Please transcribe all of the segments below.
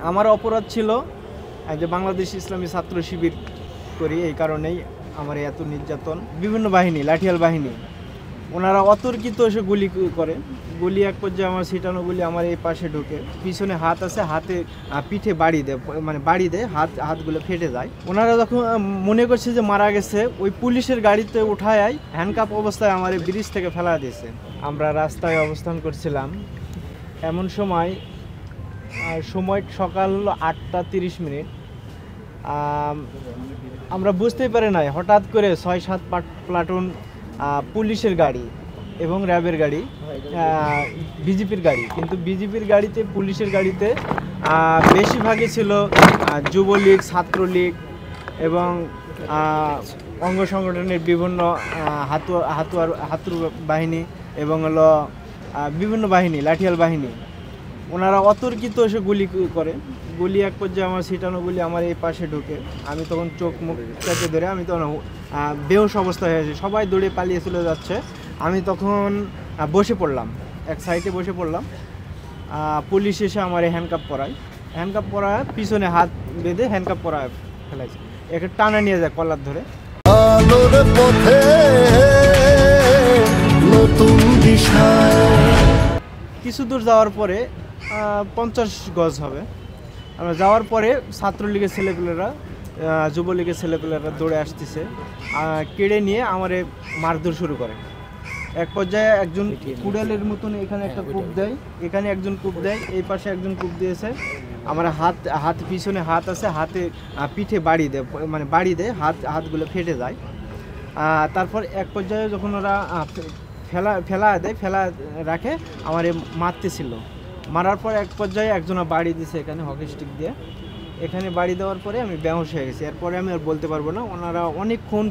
আমার অপরাধ ছিল যে বাংলাদেশ ইসলামী ছাত্র শিবির করি, এই কারণেই আমার এত নির্যাতন। বিভিন্ন বাহিনী, লাঠিয়াল বাহিনী, ওনারা অতর্কিত এসে গুলি করে। গুলি এক পর্যায়ে আমার ছিটানো গুলি আমার এই পাশে ঢুকে, পিছনে হাত আছে, হাতে পিঠে বাড়ি দেয়, মানে বাড়ি দেয়, হাতগুলো ফেটে যায়। ওনারা যখন মনে করছে যে মারা গেছে, ওই পুলিশের গাড়িতে উঠায় হ্যান্ডকাপ অবস্থায় আমার ব্রিজ থেকে ফেলা দিয়েছে। আমরা রাস্তায় অবস্থান করছিলাম, এমন সময় সকাল 8:30। আমরা বুঝতেই পারি নাই, হঠাৎ করে 6-7 প্লাটুন পুলিশের গাড়ি এবং র্যাবের গাড়ি, বিজেপির গাড়ি, কিন্তু বিজেপির গাড়িতে, পুলিশের গাড়িতে বেশিরভাগই ছিল যুবলীগ, ছাত্রলীগ এবং অঙ্গ সংগঠনের বিভিন্ন হাতুয়ার বাহিনী এবং হলো বিভিন্ন বাহিনী, লাঠিয়াল বাহিনী। ওনারা অতর্কিত এসে গুলি করে। গুলি এক পর্যায়ে আমার ছিটানো গুলি আমার এই পাশে ঢুকে, আমি তখন চোখ মুখ চেপে ধরে, আমি তখন বেহুশ অবস্থা হয়ে গেছি। সবাই দৌড়ে পালিয়ে চলে যাচ্ছে, আমি তখন বসে পড়লাম, এক সাইডে বসে পড়লাম। পুলিশ এসে আমার হ্যান্ডকাপ পরায়, পিছনে হাত বেঁধে হ্যান্ডকাপ পরায় ফেলাইছে। একে টানা নিয়ে যায় কলার ধরে। কিছু দূর যাওয়ার পরে 50 গজ হবে, আমরা যাওয়ার পরে ছাত্রলীগের ছেলেপেলেরা, যুবলীগের ছেলেপেলেরা দৌড়ে আসতেছে, কেড়ে নিয়ে আমারে মারধর শুরু করে। এক পর্যায়ে একজন কুড়ালের মতন এখানে একটা কূপ দেয়, এখানে একজন কূপ দেয়, এই পাশে একজন কূপ দিয়েছে। আমার হাত পিছনে হাত আছে, হাতে পিঠে বাড়ি দেয়, মানে বাড়ি দেয়, হাতগুলো ফেটে যায়। তারপর এক পর্যায়ে যখন ওরা ফেলা রাখে, আমার মারতেছিল। মারার পর এক পর্যায়ে একজনা বাড়ি দিছে এখানে হকি স্টিক দিয়ে, এখানে বাড়ি দেওয়ার পরে আমি বেহুশ হয়ে গেছি। এরপরে আমি আর বলতে পারবো না। ওনারা অনেকক্ষণ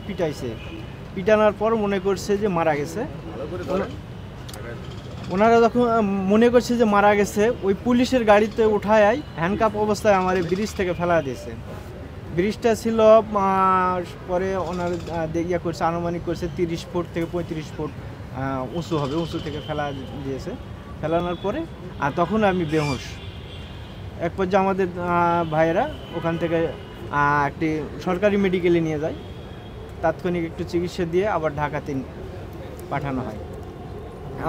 পিটানোর পর মনে করছে যে মারা গেছে। ওনারা যখন মনে করছে যে মারা গেছে, ওই পুলিশের গাড়িতে উঠায় হ্যান্ডকাপ অবস্থায় আমার ব্রিজ থেকে ফেলা দিয়েছে। ব্রিজটা ছিল পরে ওনার দেখিয়া করছে, আনুমানিক করছে 30 ফুট থেকে 35 ফুট উঁচু হবে, উঁচু থেকে ফেলা দিয়েছে। ফেলানোর পরে তখন আমি বেহুশ। এক পর্যায়ে আমাদের ভাইয়েরা ওখান থেকে একটি সরকারি মেডিকেলে নিয়ে যায়, তাৎক্ষণিক একটু চিকিৎসা দিয়ে আবার ঢাকাতে পাঠানো হয়।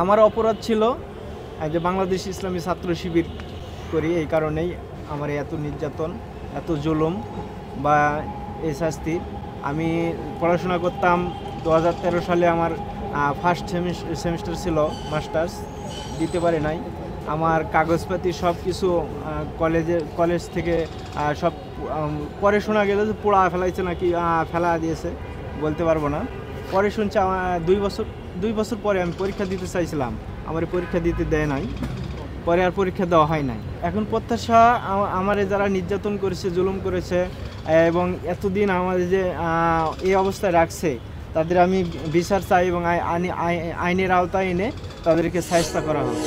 আমার অপরাধ ছিল যে বাংলাদেশ ইসলামী ছাত্র শিবির করি, এই কারণেই আমার এত নির্যাতন, এত জুলুম বা এই শাস্তি। আমি পড়াশোনা করতাম, 2013 সালে আমার ফার্স্ট সেমিস্টার ছিল, মাস্টার্স দিতে পারে নাই। আমার কাগজপাতি সব কিছু কলেজ থেকে সব পরে শোনা গেল যে পোড়া ফেলাইছে নাকি, ফেলা দিয়েছে, বলতে পারবো না। পরে শুনছি আমার 2 বছর পরে আমি পরীক্ষা দিতে চাইছিলাম, আমার পরীক্ষা দিতে দেয় নাই, পরে আর পরীক্ষা দেওয়া হয় নাই। এখন প্রত্যাশা, আমারে যারা নির্যাতন করেছে, জুলুম করেছে এবং এতদিন আমাদের যে এই অবস্থায় রাখছে, তাদের আমি বিচার চাই এবং আইনের আওতায় এনে তাদেরকে শায়েস্তা করা হবে।